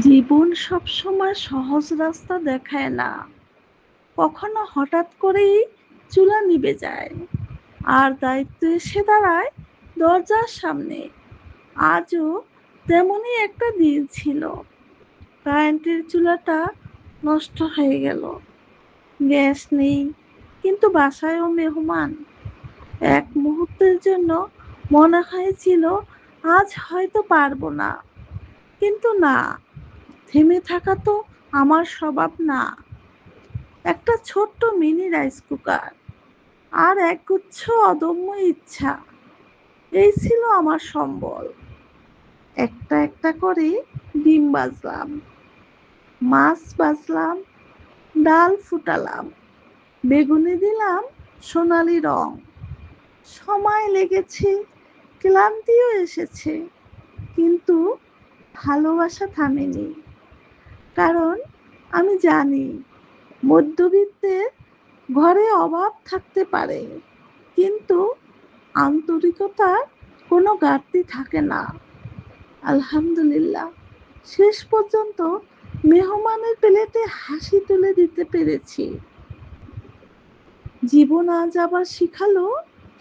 জীবন সবসময় সহজ রাস্তা দেখায় না। কখনো হঠাৎ করেই চুলা নিভে যায়, আর দায়িত্ব এসে দাঁড়ায় দরজার সামনে। আজও তেমনই একটা দিন ছিল। কারেন্টের চুলাটা নষ্ট হয়ে গেল। গ্যাস নেই, কিন্তু বাসায়ও মেহমান। এক মুহূর্তের জন্য মনে হয়েছিল আজ হয়তো পারবো না, কিন্তু না, থেমে থাকা তো আমার স্বভাব না। একটা ছোট্ট মিনি রাইস কুকার আর একগুচ্ছ অদম্য ইচ্ছা, এই ছিল আমার সম্বল। একটা একটা করে ডিম ভাজলাম, মাছ ভাজলাম, ডাল ফুটালাম, বেগুনে দিলাম সোনালি রং। সময় লেগেছে, ক্লান্তিও এসেছে, কিন্তু ভালোবাসা থামেনি। কারণ আমি জানি, মধ্যবিত্তের ঘরে অভাব থাকতে পারে, কিন্তু আন্তরিকতার কোনো ঘাটতি থাকে না। আলহামদুলিল্লাহ, শেষ পর্যন্ত মেহমানের প্লেটে হাসি তুলে দিতে পেরেছি। জীবন আজ আবার শিখালো,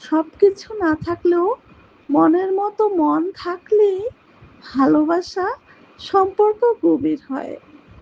সবকিছু না থাকলেও মনের মতো মন থাকলেই ভালোবাসা সম্পর্ক গভীর হয়।